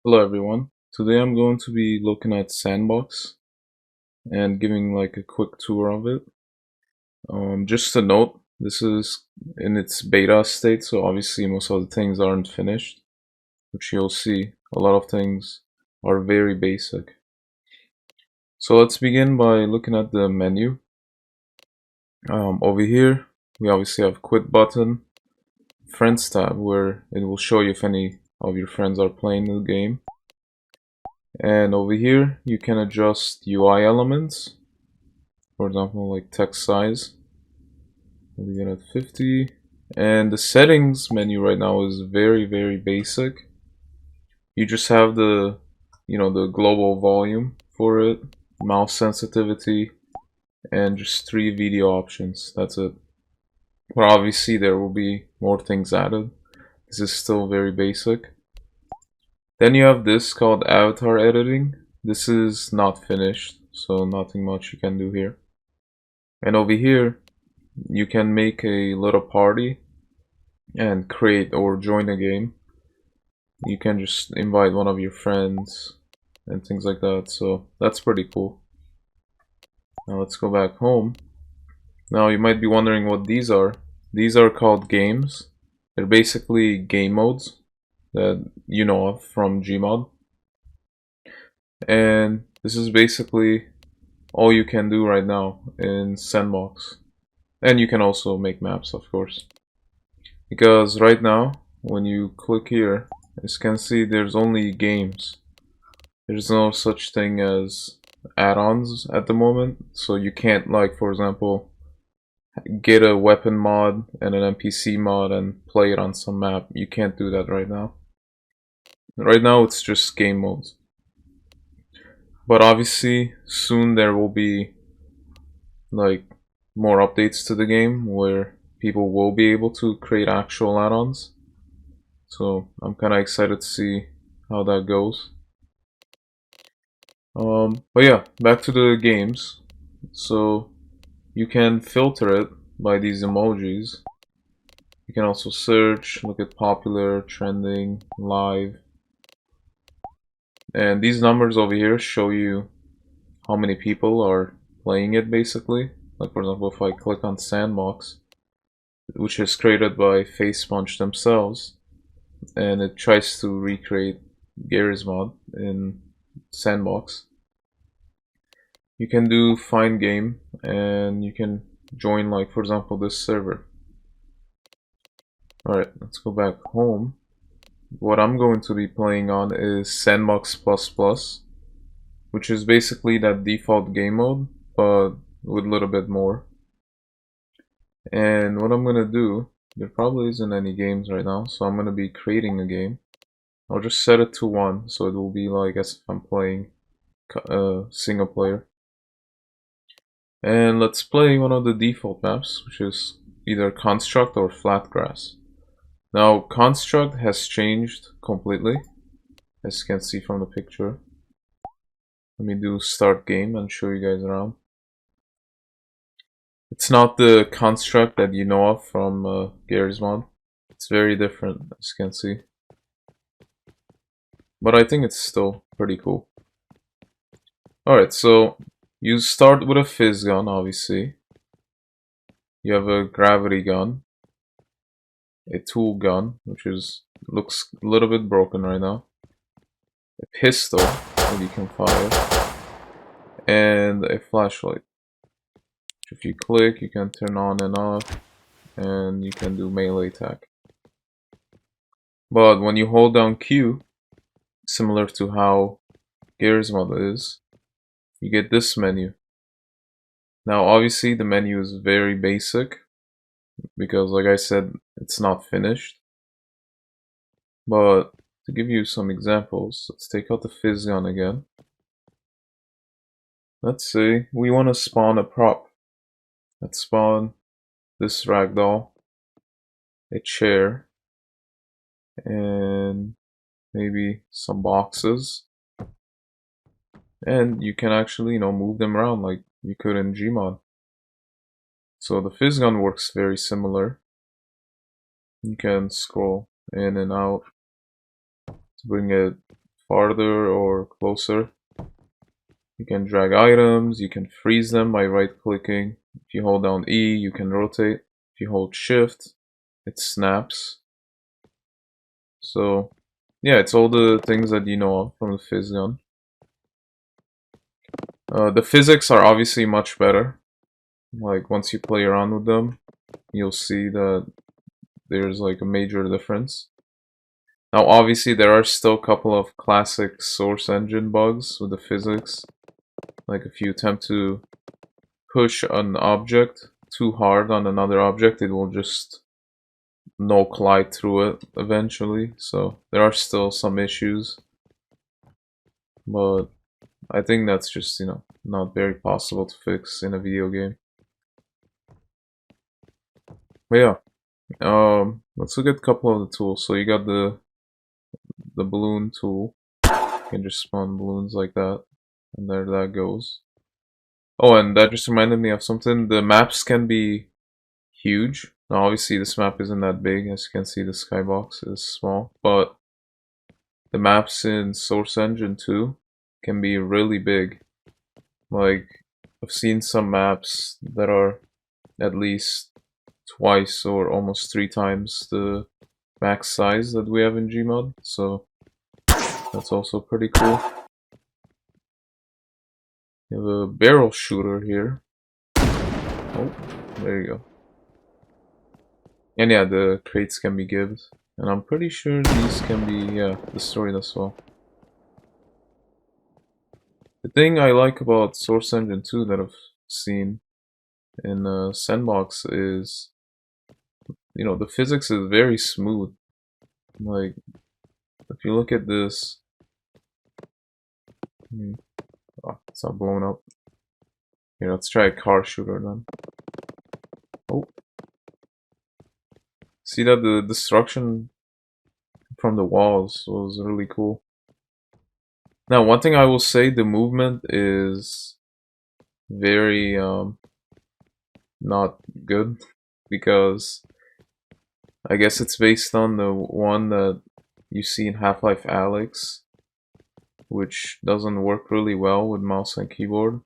Hello everyone. Today I'm going to be looking at Sandbox and giving like a quick tour of it. Just a note, this is in its beta state, so obviously most of the things aren't finished, which you'll see. A lot of things are very basic. So let's begin by looking at the menu. Over here, we obviously have quit button, friends tab, where it will show you if any of your friends are playing the game. And over here, you can adjust UI elements. For example, like text size, we'll leave it at 50. And the settings menu right now is very basic. You just have the global volume for it, mouse sensitivity, and just 3 video options. That's it. But obviously there will be more things added. This is still very basic. Then you have this called avatar editing. This is not finished, so nothing much you can do here. And over here, you can make a little party and create or join a game. You can just invite one of your friends and things like that, so that's pretty cool. Now let's go back home. Now you might be wondering what these are. These are called games. They're basically game modes that you know of from Gmod. And this is basically all you can do right now in Sandbox. And you can also make maps, of course. Because right now, when you click here, as you can see, there's only games. There's no such thing as add-ons at the moment, so you can't, like, for example, get a weapon mod and an NPC mod and play it on some map. You can't do that right now. Right now, it's just game modes. But obviously, soon there will be, like, more updates to the game where people will be able to create actual add-ons. So I'm kind of excited to see how that goes. But yeah, back to the games. So you can filter it by these emojis. You can also search, look at popular, trending, live. And these numbers over here show you how many people are playing it basically. Like for example, if I click on Sandbox, which is created by Facepunch themselves, and it tries to recreate Garry's mod in Sandbox. You can do find game and you can join, like for example, this server. Alright, let's go back home. What I'm going to be playing on is Sandbox++, which is basically that default game mode, but with a little bit more. And what I'm gonna do, there probably isn't any games right now, so I'm gonna be creating a game. I'll just set it to 1, so it will be like as if I'm playing single player. And let's play one of the default maps, which is either Construct or Flat Grass. Now, Construct has changed completely, as you can see from the picture. Let me do start game and show you guys around. It's not the Construct that you know of from Garry's mod. It's very different, as you can see. But I think it's still pretty cool. Alright, so you start with a fizz gun, obviously. You have a gravity gun, a tool gun, which looks a little bit broken right now, a pistol that you can fire, and a flashlight. If you click, you can turn on and off, and you can do melee attack. But when you hold down Q, similar to how Garry's mod is, you get this menu. Now obviously the menu is very basic, because like I said, it's not finished. But to give you some examples, let's take out the fizz gun again. Let's say we want to spawn a prop. Let's spawn this ragdoll, a chair, and maybe some boxes. And you can actually, move them around like you could in Gmod. So the fizz gun works very similar. You can scroll in and out to bring it farther or closer. You can drag items, you can freeze them by right clicking. If you hold down E, you can rotate. If you hold shift, it snaps. So yeah, it's all the things that you know of from the Fizz gun. The physics are obviously much better. Like once you play around with them, you'll see that there's like a major difference. Now obviously there are still a couple of classic source engine bugs with the physics. Like if you attempt to push an object too hard on another object, it will just no collide through it eventually. So there are still some issues. But I think that's just, you know, not very possible to fix in a video game. But yeah, let's look at a couple of the tools. So you got the balloon tool. You can just spawn balloons like that, and there that goes. Oh, and that just reminded me of something. The maps can be huge. Now, obviously, this map isn't that big. As you can see, the skybox is small, but the maps in Source Engine 2 can be really big. Like, I've seen some maps that are at least twice or almost 3 times the max size that we have in Gmod, so that's also pretty cool. You have a barrel shooter here. Oh, there you go. And yeah, the crates can be gived. And I'm pretty sure these can be, yeah, destroyed as well. The thing I like about Source Engine 2 that I've seen in Sandbox is, you know, the physics is very smooth. Like, if you look at this... Oh, it's not blown up. Here, let's try a car shooter then. Oh. See that the destruction from the walls was really cool. Now, one thing I will say, the movement is very not good, because I guess it's based on the one that you see in Half-Life Alyx, which doesn't work really well with mouse and keyboard.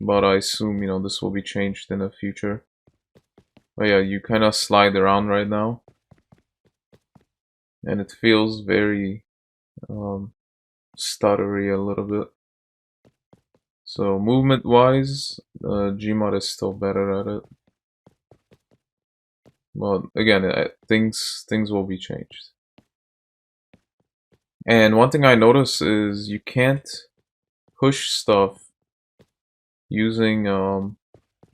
But I assume, you know, this will be changed in the future. But yeah, you kind of slide around right now, and it feels very stuttery a little bit. So movement wise, Gmod is still better at it. But again, things will be changed. And one thing I notice is you can't push stuff using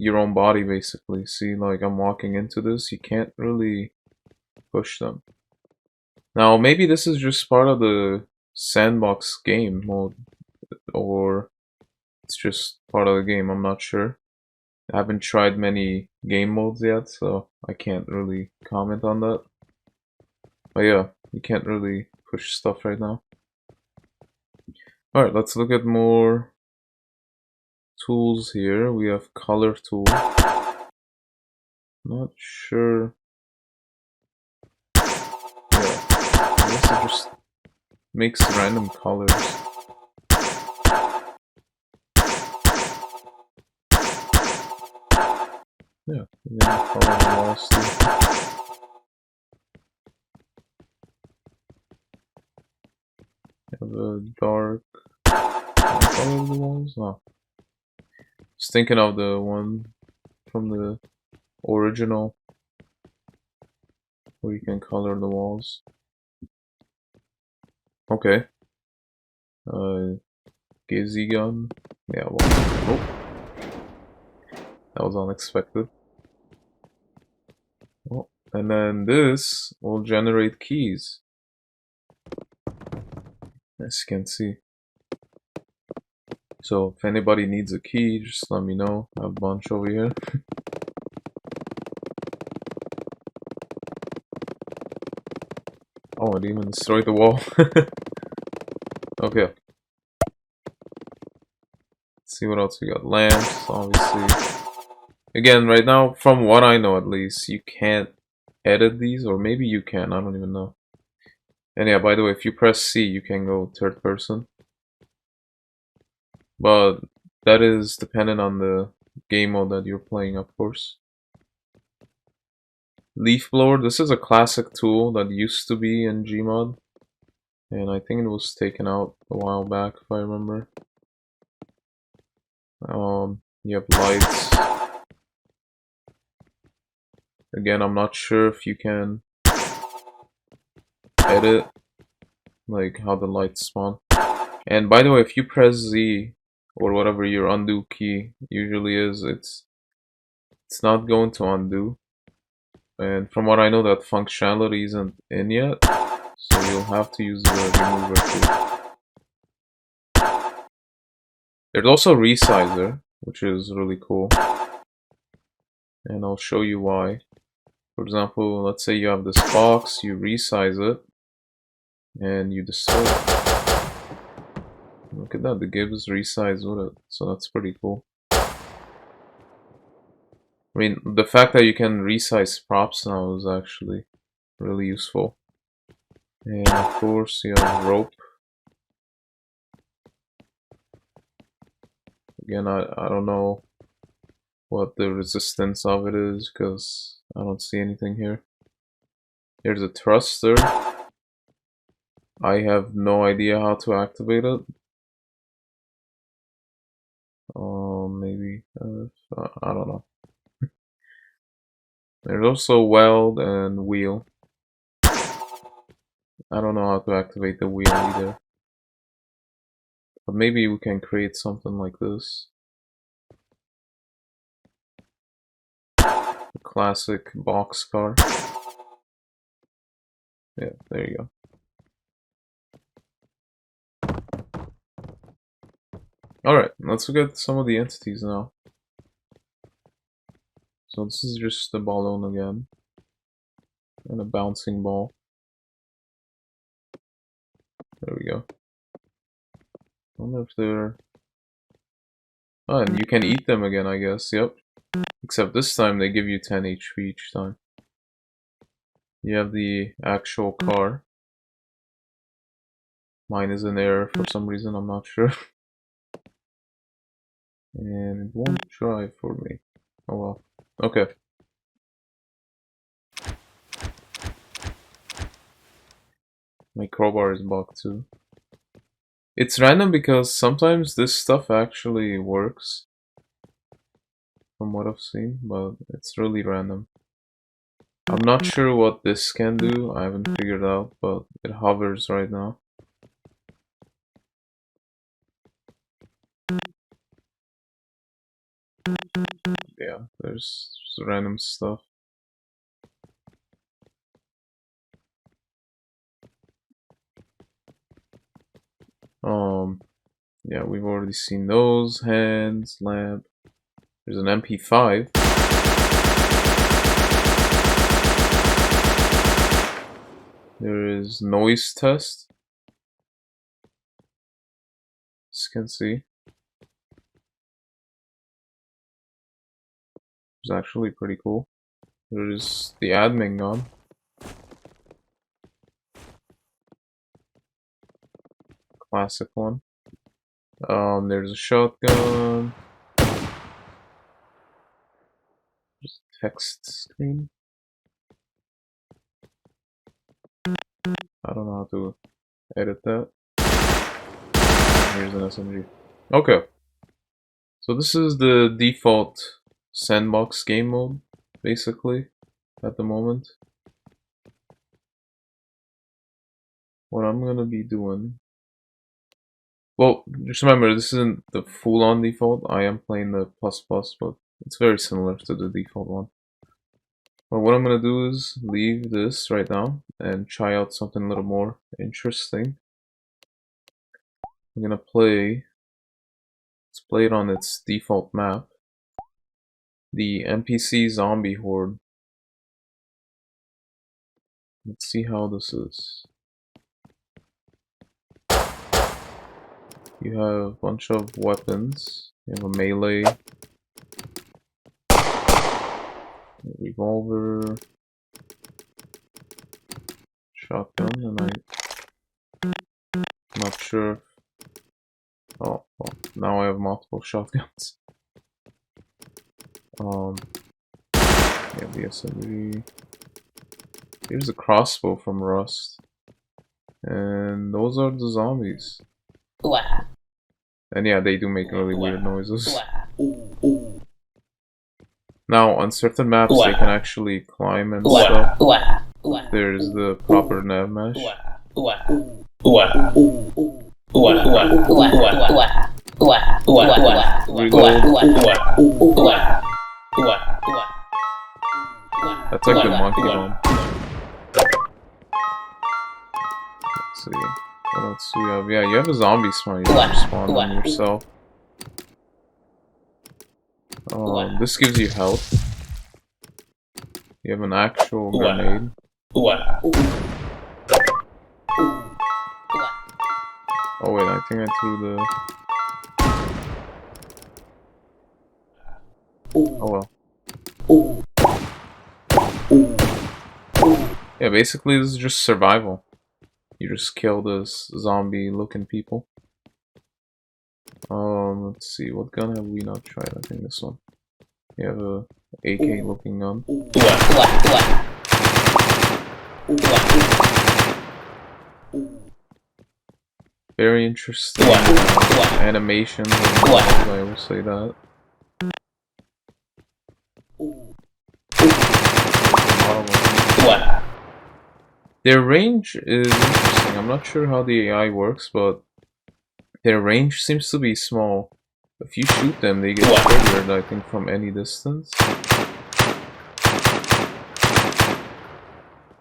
your own body, basically. See, like I'm walking into this, you can't really push them. Now maybe this is just part of the Sandbox game mode, or it's just part of the game, I'm not sure. I haven't tried many game modes yet, so I can't really comment on that. But yeah, you can't really push stuff right now. Alright, let's look at more tools here. We have color tool. Not sure. Yeah, I guess it just makes random colors. Yeah, you can color the walls too. Have a dark color the walls. Oh. Just thinking of the one from the original where you can color the walls. Okay. Gizzy gun. Yeah, well. Oh. That was unexpected. Oh, and then this will generate keys. As you can see. So if anybody needs a key, just let me know. I have a bunch over here. Oh, it even destroyed the wall. Okay. Let's see what else we got. Lamps, obviously. Again, right now, from what I know at least, you can't edit these, or maybe you can, I don't even know. And yeah, by the way, if you press C, you can go third person. But that is dependent on the game mode that you're playing, of course. Leaf blower, this is a classic tool that used to be in Gmod. And I think it was taken out a while back, if I remember. You have lights. Again, I'm not sure if you can edit like how the lights spawn. And by the way, if you press Z or whatever your undo key usually is, it's not going to undo. And from what I know, that functionality isn't in yet, so you'll have to use the remover tool. There's also resizer, which is really cool, and I'll show you why. For example, let's say you have this box, you resize it, and you destroy it. Look at that, the gives resize with it, so that's pretty cool. I mean, the fact that you can resize props now is actually really useful. And of course, you have rope. Again, I don't know what the resistance of it is because I don't see anything here. Here's a thruster. I have no idea how to activate it. Maybe I don't know. There's also weld and wheel. I don't know how to activate the wheel either. But maybe we can create something like this. A classic box car. Yeah, there you go. Alright, let's look at some of the entities now. So this is just the balloon again. And a bouncing ball. There we go. I wonder if they're... Oh, and you can eat them again, I guess. Yep. Except this time they give you 10 HP each time. You have the actual car. Mine is in error for some reason, I'm not sure. And it won't drive for me. Oh well. Okay. My crowbar is bugged too. It's random because sometimes this stuff actually works. From what I've seen, but it's really random. I'm not sure what this can do, I haven't figured out, but it hovers right now. Yeah, there's random stuff. Yeah, we've already seen those. Hands, lamp. There's an MP5. There is noise test. As you can see. It's actually pretty cool. There is the admin gun. Classic one. There's a shotgun. Just text screen. I don't know how to edit that. Here's an SMG. Okay. So this is the default Sandbox game mode, basically, at the moment. What I'm gonna be doing... Well, just remember, this isn't the full-on default. I am playing the plus plus, but it's very similar to the default one. But what I'm gonna do is leave this right now and try out something a little more interesting. I'm gonna play... Let's play it on its default map. The NPC zombie horde. Let's see how this is. You have a bunch of weapons. You have a melee, a revolver, shotgun, and Not sure. Oh, well, now I have multiple shotguns. Yeah, the SMG. Here's a crossbow from Rust. And those are the zombies. And yeah, they do make really weird noises. Now, on certain maps, they can actually climb and stuff. There's the proper nav mesh. That's like the monkey bomb. Let's see. What else do we have? Yeah, you have a zombie spawn. You can spawn on yourself. This gives you health. You have an actual grenade. Oh wait, I think I threw the... Oh well. Yeah, basically this is just survival. You just kill this zombie looking people. Let's see, what gun have we not tried? I think this one. You have a AK looking gun. Very interesting animations and models, I will say that. Their range is interesting. I'm not sure how the AI works, but their range seems to be small. If you shoot them, they get triggered, I think, from any distance.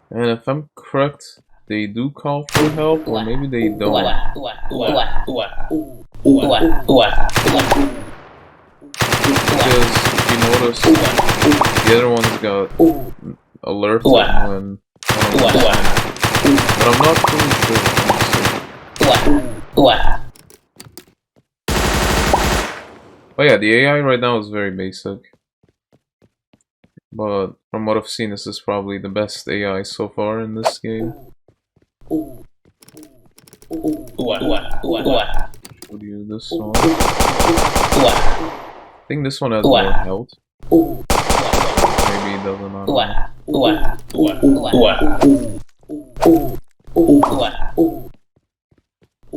And if I'm correct, they do call for help, or maybe they don't. Because if you notice, the other ones got alerted when but I'm not fully sure, honestly. Oh yeah, the AI right now is very basic. But from what I've seen, this is probably the best AI so far in this game. Should use this one. I think this one has more health. Maybe it doesn't matter.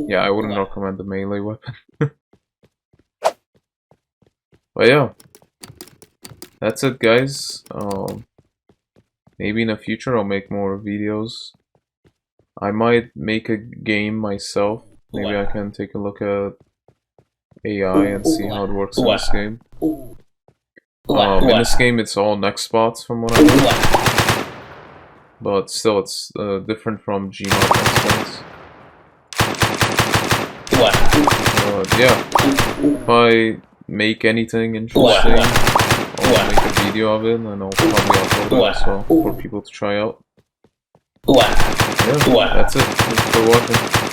Yeah, I wouldn't recommend the melee weapon. But yeah, that's it, guys. Maybe in the future I'll make more videos. I might make a game myself. Maybe I can take a look at AI and see how it works in this game. In this game it's all next spots from what I know. But still it's different from Gmod next spots. But yeah, if I make anything interesting, I'll make a video of it and I'll probably upload it as well for people to try out. Yeah, that's it. Thanks for watching.